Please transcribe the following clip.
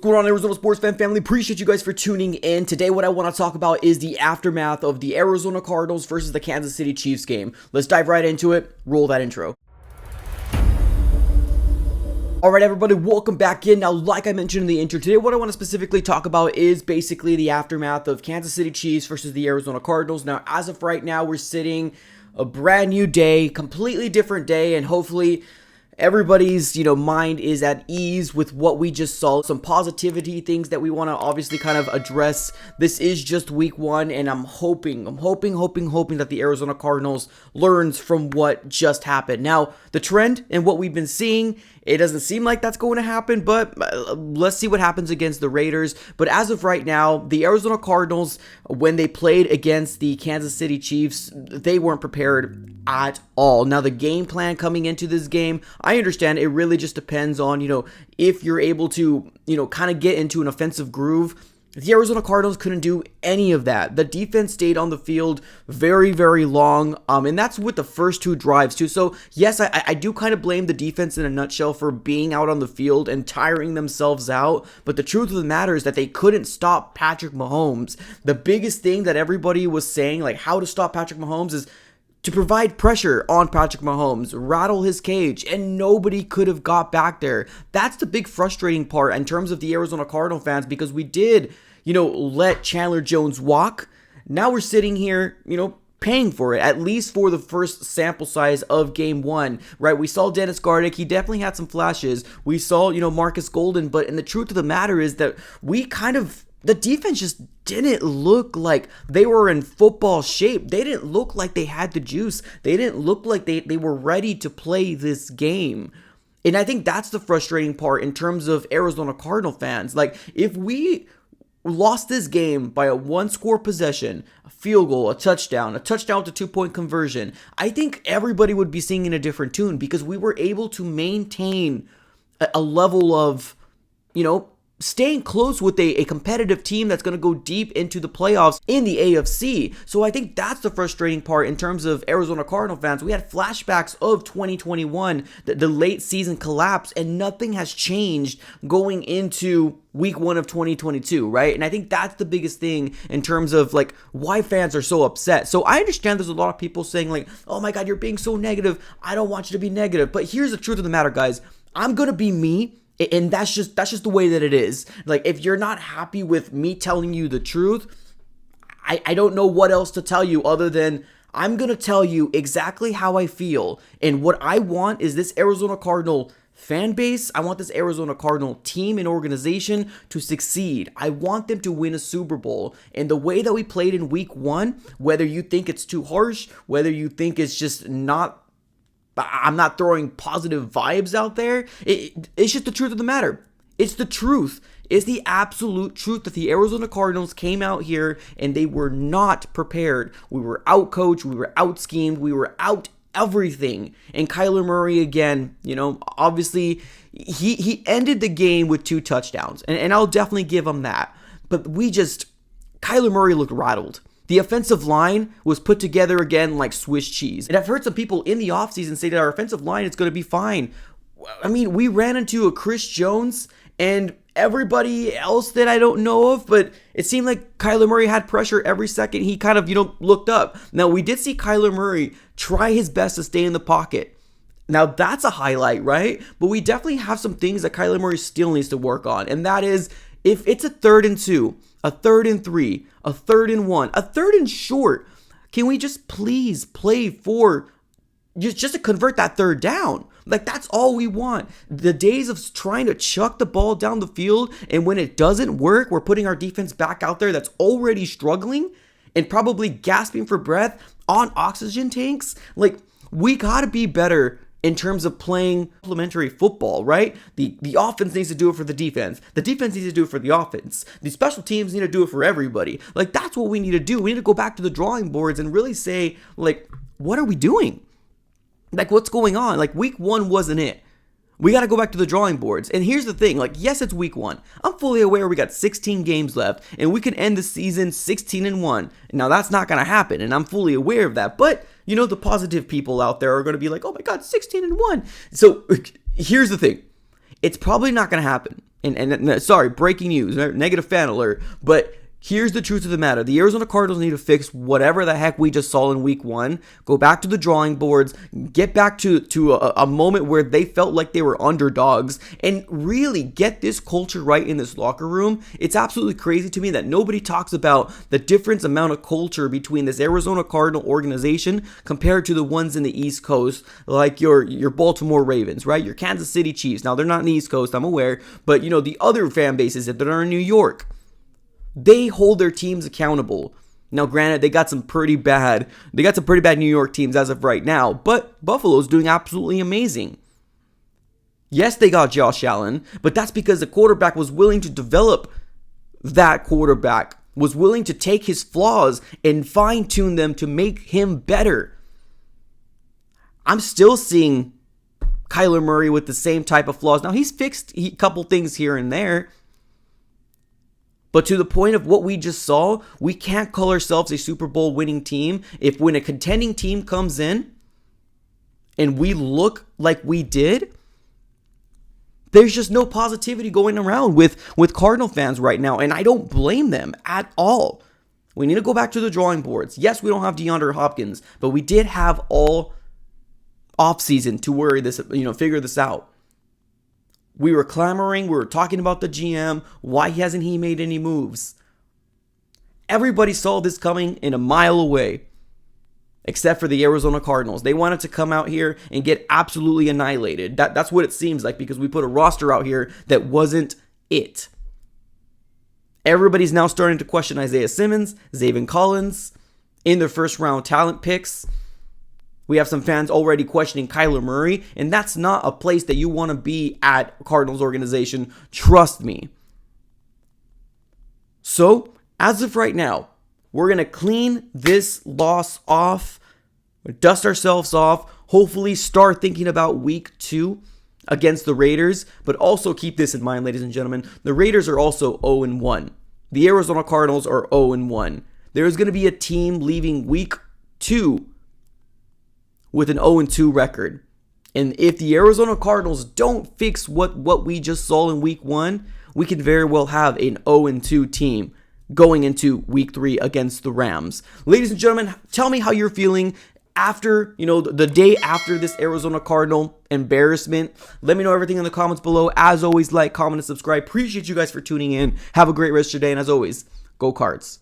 What's going on, Arizona sports fan family? Appreciate you guys for tuning in. Today, what I want to talk about is the aftermath of the Arizona Cardinals versus the Kansas City Chiefs game. Let's dive right into it. Roll that intro. Alright everybody, welcome back in. Now, like I mentioned in the intro, today what I want to specifically talk about is basically the aftermath of Kansas City Chiefs versus the Arizona Cardinals. Now, as of right now, we're sitting a brand new day, completely different day, and hopefully everybody's, mind is at ease with what we just saw. Some positivity things that we want to obviously kind of address. This is just week one, and I'm hoping that the Arizona Cardinals learns from what just happened. Now, the trend and what we've been seeing, it doesn't seem like that's going to happen, but let's see what happens against the Raiders. But as of right now, the Arizona Cardinals, when they played against the Kansas City Chiefs, they weren't prepared at all. Now, the game plan coming into this game, I understand it really just depends on, if you're able to, kind of get into an offensive groove. The Arizona Cardinals couldn't do any of that. The defense stayed on the field very, very long, and that's with the first two drives too. So yes, I do kind of blame the defense in a nutshell for being out on the field and tiring themselves out, but the truth of the matter is that they couldn't stop Patrick Mahomes. The biggest thing that everybody was saying, like how to stop Patrick Mahomes, is to provide pressure on Patrick Mahomes, rattle his cage, and nobody could have got back there. That's the big frustrating part in terms of the Arizona Cardinal fans, because we did, let Chandler Jones walk. Now we're sitting here, paying for it, at least for the first sample size of game one, right? We saw Dennis Gardeck. He definitely had some flashes. We saw, Marcus Golden, but and the truth of the matter is that the defense just didn't look like they were in football shape. They didn't look like they had the juice. They didn't look like they were ready to play this game. And I think that's the frustrating part in terms of Arizona Cardinal fans. Like, if we lost this game by a one-score possession, a field goal, a touchdown to 2-point conversion, I think everybody would be singing a different tune, because we were able to maintain a level of, staying close with a competitive team that's going to go deep into the playoffs in the AFC. So I think that's the frustrating part in terms of Arizona Cardinal fans. We had flashbacks of 2021, the late season collapse, and nothing has changed going into week one of 2022, right? And I think that's the biggest thing in terms of like why fans are so upset. So I understand there's a lot of people saying like, oh my God, you're being so negative. I don't want you to be negative. But here's the truth of the matter, guys. I'm going to be me. And that's just the way that it is. Like, if you're not happy with me telling you the truth, I don't know what else to tell you other than I'm going to tell you exactly how I feel. And what I want is this Arizona Cardinal fan base. I want this Arizona Cardinal team and organization to succeed. I want them to win a Super Bowl. And the way that we played in week one, whether you think it's too harsh, whether you think it's just I'm not throwing positive vibes out there, it's just the truth of the matter. It's the truth. It's the absolute truth that the Arizona Cardinals came out here and they were not prepared. We were out-coached, we were out-schemed, we were out everything. And Kyler Murray, again, obviously, he ended the game with 2 touchdowns. And I'll definitely give him that. But Kyler Murray looked rattled. The offensive line was put together again like Swiss cheese. And I've heard some people in the offseason say that our offensive line is going to be fine. I mean, we ran into a Chris Jones and everybody else that I don't know of, but it seemed like Kyler Murray had pressure every second he kind of, looked up. Now, we did see Kyler Murray try his best to stay in the pocket. Now, that's a highlight, right? But we definitely have some things that Kyler Murray still needs to work on. And that is, if it's a 3rd and 2, a 3rd and 3, a 3rd and 1, a 3rd and short, can we just please play for just to convert that 3rd down? Like, that's all we want. The days of trying to chuck the ball down the field, and when it doesn't work, we're putting our defense back out there that's already struggling and probably gasping for breath on oxygen tanks. Like, we gotta be better in terms of playing complementary football, right? The offense needs to do it for the defense. The defense needs to do it for the offense. The special teams need to do it for everybody. Like, that's what we need to do. We need to go back to the drawing boards and really say, like, what are we doing? Like, what's going on? Like, week one wasn't it. We got to go back to the drawing boards. And here's the thing, like, yes, it's week one. I'm fully aware we got 16 games left, and we can end the season 16-1. Now, that's not going to happen, and I'm fully aware of that. But, the positive people out there are going to be like, oh my God, 16-1. So, here's the thing. It's probably not going to happen. And sorry, breaking news, negative fan alert, but here's the truth of the matter. The Arizona Cardinals need to fix whatever the heck we just saw in week 1. Go back to the drawing boards, get back to a moment where they felt like they were underdogs, and really get this culture right in this locker room. It's absolutely crazy to me that nobody talks about the different amount of culture between this Arizona Cardinal organization compared to the ones in the East Coast, like your Baltimore Ravens, right? Your Kansas City Chiefs. Now, they're not in the East Coast, I'm aware, but the other fan bases that are in New York, they hold their teams accountable. Now, granted, they got some pretty bad New York teams as of right now, but Buffalo's doing absolutely amazing. Yes, they got Josh Allen, but that's because the quarterback was willing to develop that quarterback, was willing to take his flaws and fine-tune them to make him better. I'm still seeing Kyler Murray with the same type of flaws. Now, he's fixed a couple things here and there, but to the point of what we just saw, we can't call ourselves a Super Bowl winning team if when a contending team comes in and we look like we did, there's just no positivity going around with Cardinal fans right now, and I don't blame them at all. We need to go back to the drawing boards. Yes, we don't have DeAndre Hopkins, but we did have all offseason to figure this out. We were clamoring, we were talking about the GM. Why hasn't he made any moves? Everybody saw this coming in a mile away, except for the Arizona Cardinals. They wanted to come out here and get absolutely annihilated. That's what it seems like, because we put a roster out here that wasn't it. Everybody's now starting to question Isaiah Simmons, Zaven Collins in their first round talent picks. We have some fans already questioning Kyler Murray, and that's not a place that you want to be at, Cardinals organization. Trust me. So, as of right now, we're going to clean this loss off, dust ourselves off, hopefully start thinking about week 2 against the Raiders, but also keep this in mind, ladies and gentlemen, the Raiders are also 0-1. The Arizona Cardinals are 0-1. There's going to be a team leaving week 2 with an 0-2 record. And if the Arizona Cardinals don't fix what we just saw in week 1, we could very well have an 0-2 team going into week 3 against the Rams. Ladies and gentlemen, tell me how you're feeling after, the day after this Arizona Cardinal embarrassment. Let me know everything in the comments below. As always, like, comment, and subscribe. Appreciate you guys for tuning in. Have a great rest of your day. And as always, go Cards.